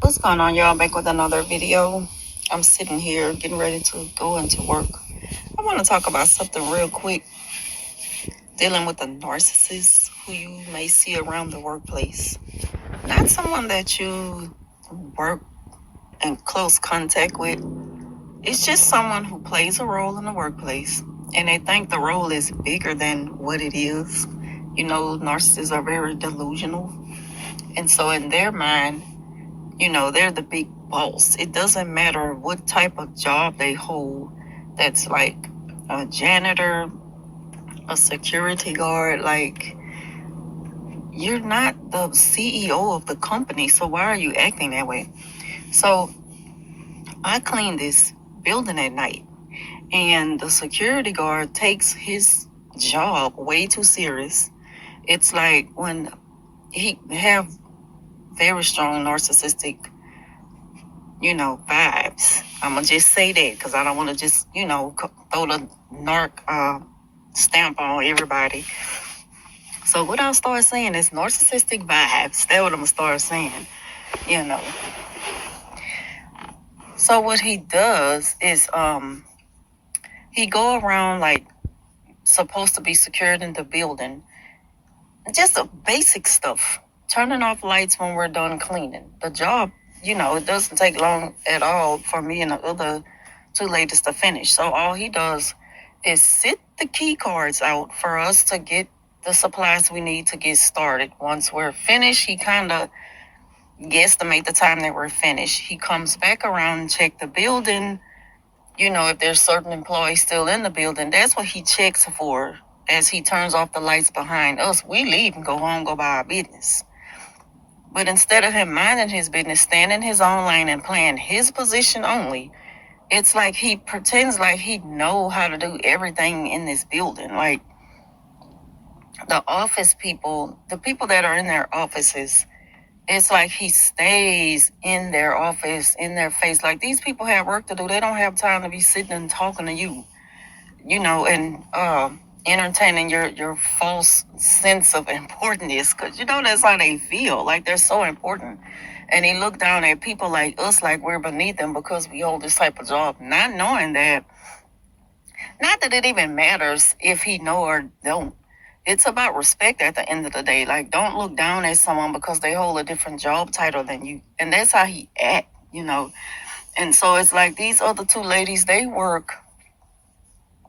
What's going on, y'all? Back with another video. I'm sitting here getting ready to go into work. I want to talk about something real quick, dealing with the narcissist who you may see around the workplace. Not someone that you work in close contact with. It's just someone who plays a role in the workplace and they think the role is bigger than what it is. Narcissists are very delusional. And so in their mind, they're the big boss. It doesn't matter what type of job they hold. That's like a janitor, a security guard. Like, you're not the CEO of the company, so why are you acting that way? So I clean this building at night, and the security guard takes his job way too serious. It's like when he have very strong narcissistic vibes. I'm gonna just say that because I don't want to just, throw the narc stamp on everybody. So what I'll start saying is narcissistic vibes. That's what I'm gonna start saying. You know. So what he does is he go around like supposed to be secured in the building, just the basic stuff. Turning off lights when we're done cleaning. The job, it doesn't take long at all for me and the other two ladies to finish. So all he does is sit the key cards out for us to get the supplies we need to get started. Once we're finished, he kind of guesstimate the time that we're finished. He comes back around and check the building. If there's certain employees still in the building, that's what he checks for. As he turns off the lights behind us, we leave and go home, go by our business. But instead of him minding his business, standing his own lane and playing his position only, it's like he pretends like he know how to do everything in this building. Like the office people, the people that are in their offices, it's like he stays in their office, in their face. Like these people have work to do. They don't have time to be sitting and talking to you, and entertaining your false sense of importance, because that's how they feel, like they're so important. And he looked down at people like us like we're beneath them because we hold this type of job, not knowing that, not that it even matters if he know or don't. It's about respect at the end of the day. Like, don't look down at someone because they hold a different job title than you. And that's how he act. And so it's like these other two ladies, they work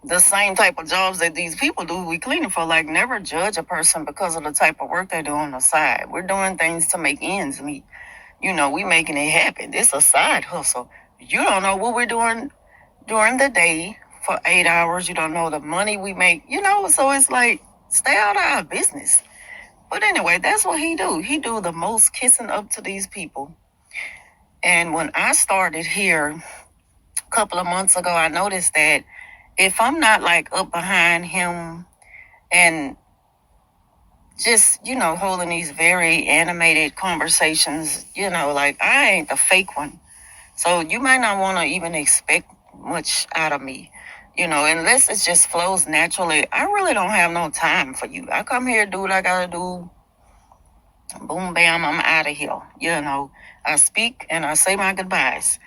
the same type of jobs that these people do. We cleaning for. Like, never judge a person because of the type of work they do on the side. We're doing things to make ends meet. We making it happen. It's a side hustle. You don't know what we're doing during the day for 8 hours. You don't know the money we make. So it's like, stay out of our business. But anyway, that's what he do. He do the most kissing up to these people. And when I started here a couple of months ago, I noticed that if I'm not like up behind him and just, holding these very animated conversations, like I ain't the fake one. So you might not want to even expect much out of me, unless it just flows naturally. I really don't have no time for you. I come here, do what I gotta do. Boom, bam, I'm out of here. I speak and I say my goodbyes.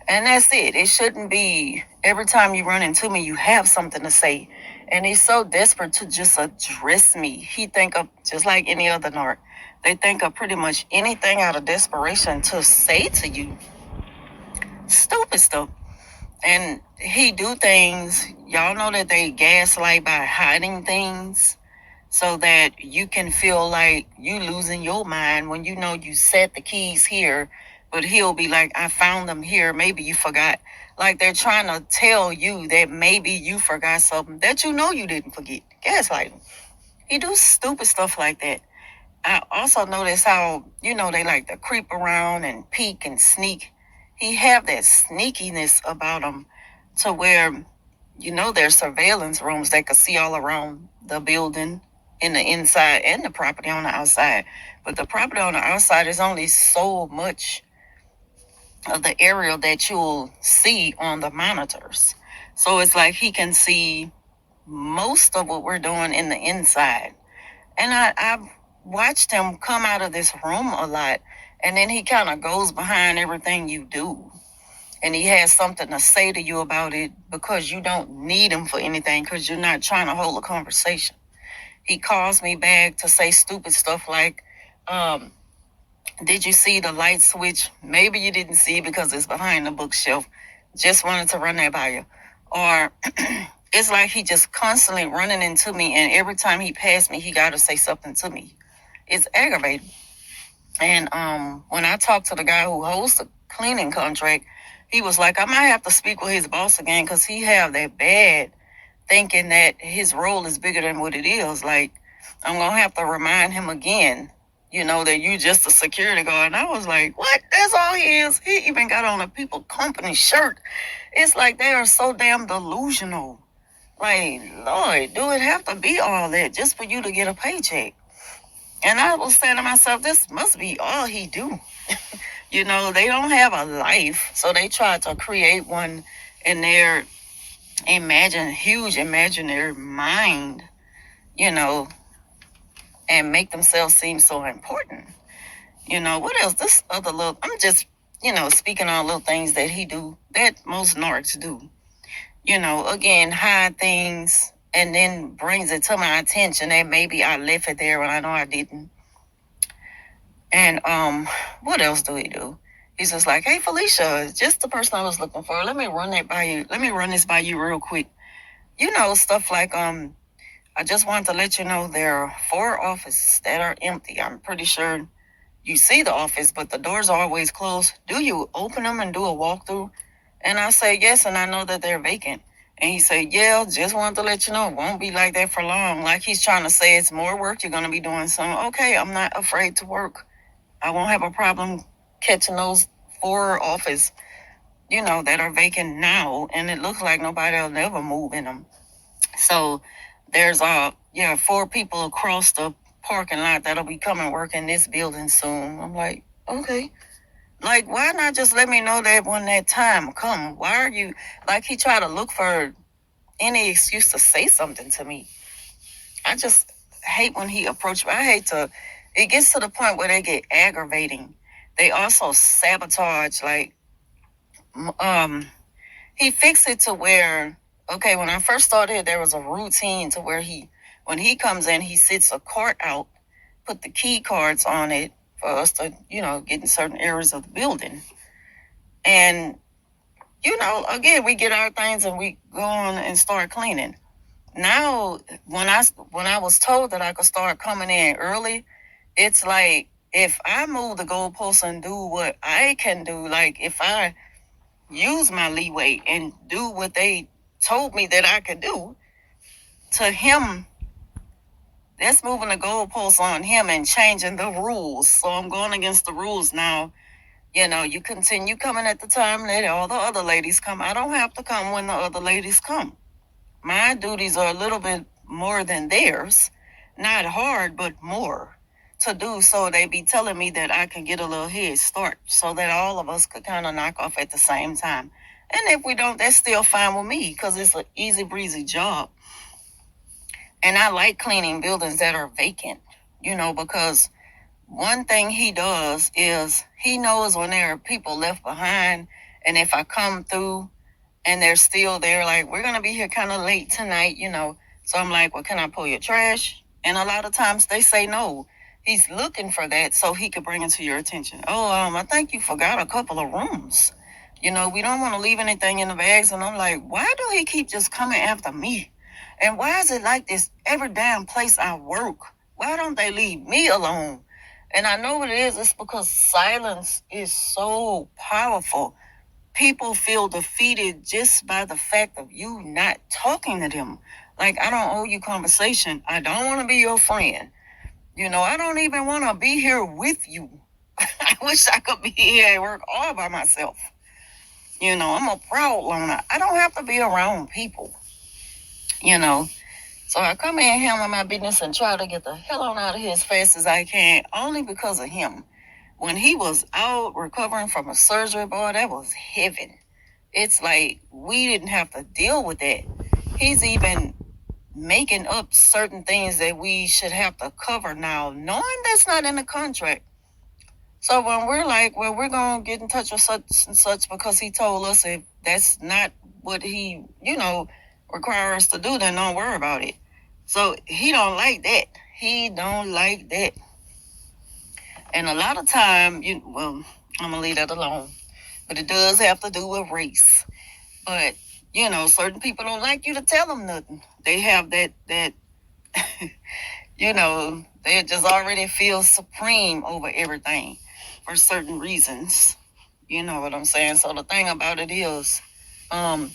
And that's it. It shouldn't be every time you run into me, you have something to say. And he's so desperate to just address me. He think of, just like any other narc, they think of pretty much anything out of desperation to say to you. Stupid stuff. And he do things, y'all know that they gaslight by hiding things so that you can feel like you losing your mind when you set the keys here. But he'll be like, I found them here. Maybe you forgot. Like they're trying to tell you that maybe you forgot something that you didn't forget. Gaslighting. He do stupid stuff like that. I also notice how, they like to creep around and peek and sneak. He have that sneakiness about him to where, there's surveillance rooms that could see all around the building in the inside and the property on the outside. But the property on the outside is only so much of the area that you'll see on the monitors. So it's like he can see most of what we're doing in the inside. And I've watched him come out of this room a lot. And then he kind of goes behind everything you do. And he has something to say to you about it because you don't need him for anything because you're not trying to hold a conversation. He calls me back to say stupid stuff like, um, did you see the light switch? Maybe you didn't see it because it's behind the bookshelf. Just wanted to run that by you. Or it's like he just constantly running into me, and every time he passed me, he got to say something to me. It's aggravating. And when I talked to the guy who holds the cleaning contract, he was like, I might have to speak with his boss again because he have that bad thinking that his role is bigger than what it is. Like, I'm going to have to remind him again, that you just a security guard. And I was like, what? That's all he is. He even got on a people company shirt. It's like they are so damn delusional. Like, Lord, do it have to be all that just for you to get a paycheck? And I was saying to myself, this must be all he do. They don't have a life, so they try to create one in their huge imaginary mind, and make themselves seem so important. What else? This other little, I'm just, speaking on little things that he do that most narcs do. Again, hide things and then brings it to my attention that maybe I left it there when I know I didn't. And what else do he do? He's just like, hey, Felicia, it's just the person I was looking for. Let me run that by you. Let me run this by you real quick. Stuff like, I just wanted to let you know there are 4 offices that are empty. I'm pretty sure you see the office, but the doors are always closed. Do you open them and do a walkthrough? And I say, yes, and I know that they're vacant. And he said, yeah, just wanted to let you know it won't be like that for long. Like he's trying to say it's more work you're going to be doing. So, okay, I'm not afraid to work. I won't have a problem catching those 4 offices, that are vacant now. And it looks like nobody will ever move in them. So there's 4 people across the parking lot that'll be coming work in this building soon. I'm like, okay. Like, why not just let me know that when that time come? Why are you, like, he tried to look for any excuse to say something to me. I just hate when he approached me. It gets to the point where they get aggravating. They also sabotage, like, he fixed it to where, okay, when I first started, there was a routine to where when he comes in, he sits a cart out, put the key cards on it for us to, get in certain areas of the building. And, again, we get our things and we go on and start cleaning. Now, when I was told that I could start coming in early, it's like, if I move the goalposts and do what I can do, like if I use my leeway and do what they told me that I could do, to him, that's moving the goalposts on him and changing the rules. So I'm going against the rules now. You continue coming at the time that all the other ladies come. I don't have to come when the other ladies come. My duties are a little bit more than theirs. Not hard, but more to do. So they be telling me that I can get a little head start so that all of us could kind of knock off at the same time. And if we don't, that's still fine with me because it's an easy breezy job. And I like cleaning buildings that are vacant, because one thing he does is he knows when there are people left behind. And if I come through and they're still there, like, we're going to be here kind of late tonight, So I'm like, well, can I pull your trash? And a lot of times they say no. He's looking for that so he could bring it to your attention. Oh, I think you forgot a couple of rooms. We don't want to leave anything in the bags. And I'm like, why do he keep just coming after me? And why is it like this every damn place I work? Why don't they leave me alone? And I know what it is. It's because silence is so powerful. People feel defeated just by the fact of you not talking to them. Like, I don't owe you conversation. I don't want to be your friend. I don't even want to be here with you. I wish I could be here at work all by myself. I'm a proud loner. I don't have to be around people. So I come in, handle my business, and try to get the hell on out of here as fast as I can, only because of him. When he was out recovering from a surgery, boy, that was heaven. It's like we didn't have to deal with that. He's even making up certain things that we should have to cover now, knowing that's not in the contract. So when we're like, well, we're going to get in touch with such and such because he told us, if that's not what he, requires us to do, then don't worry about it. So he don't like that. He don't like that. And a lot of time, I'm going to leave that alone. But it does have to do with race. But, certain people don't like you to tell them nothing. They have that they just already feel supreme over everything for certain reasons. You know what I'm saying? So the thing about it is, when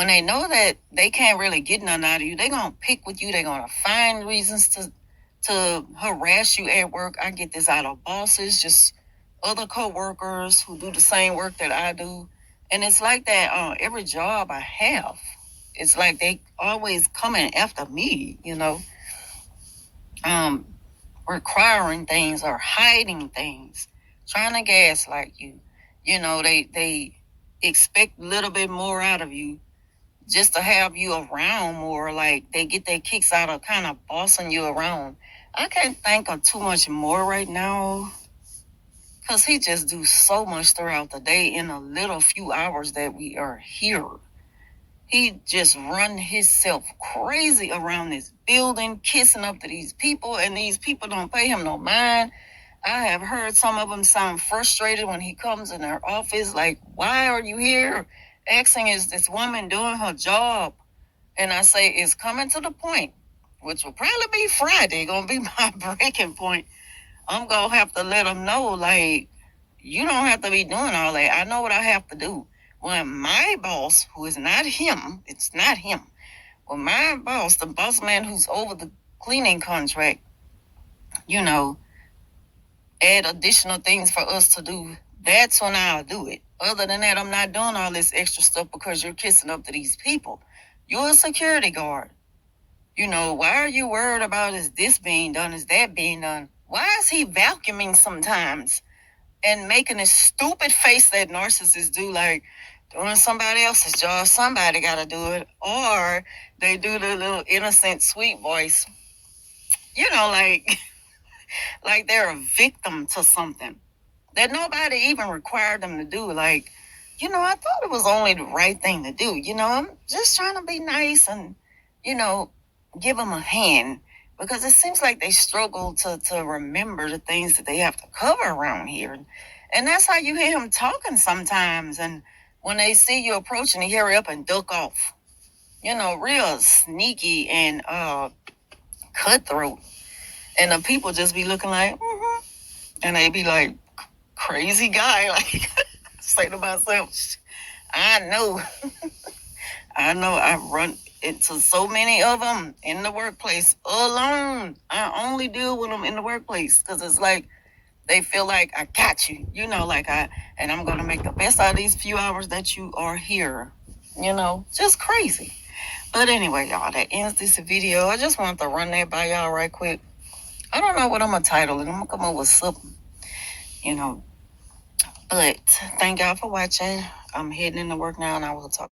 they know that they can't really get nothing out of you, they're going to pick with you. They're going to find reasons to harass you at work. I get this out of bosses, just other coworkers who do the same work that I do. And it's like that every job I have. It's like they always coming after me, requiring things or hiding things, trying to gaslight you. They expect a little bit more out of you just to have you around more. Like they get their kicks out of kind of bossing you around. I can't think of too much more right now because he just do so much throughout the day in a little few hours that we are here. He just run himself crazy around this building, kissing up to these people, and these people don't pay him no mind. I have heard some of them sound frustrated when he comes in their office, like, why are you here? Asking, is this woman doing her job? And I say, it's coming to the point, which will probably be Friday, going to be my breaking point. I'm going to have to let them know, like, you don't have to be doing all that. I know what I have to do. When my boss, who is not him, it's not him. When my boss, the boss man who's over the cleaning contract, add additional things for us to do, that's when I'll do it. Other than that, I'm not doing all this extra stuff because you're kissing up to these people. You're a security guard. Why are you worried about is this being done, is that being done? Why is he vacuuming sometimes and making a stupid face that narcissists do, like doing somebody else's job? Somebody got to do it. Or they do the little innocent, sweet voice, like like they're a victim to something that nobody even required them to do. Like, I thought it was only the right thing to do. I'm just trying to be nice and, give them a hand, because it seems like they struggle to remember the things that they have to cover around here. And that's how you hear him talking sometimes. And when they see you approaching, they hurry up and duck off. Real sneaky and cutthroat. And the people just be looking like, and they be like, crazy guy. Like, say to myself, I know. I run into so many of them in the workplace alone. I only deal with them in the workplace because it's like they feel like I got you, and I'm going to make the best out of these few hours that you are here. Just crazy. But anyway, y'all, that ends this video. I just wanted to run that by y'all right quick. I don't know what I'm going to title it. I'm going to come up with something, But thank y'all for watching. I'm heading into work now, and I will talk.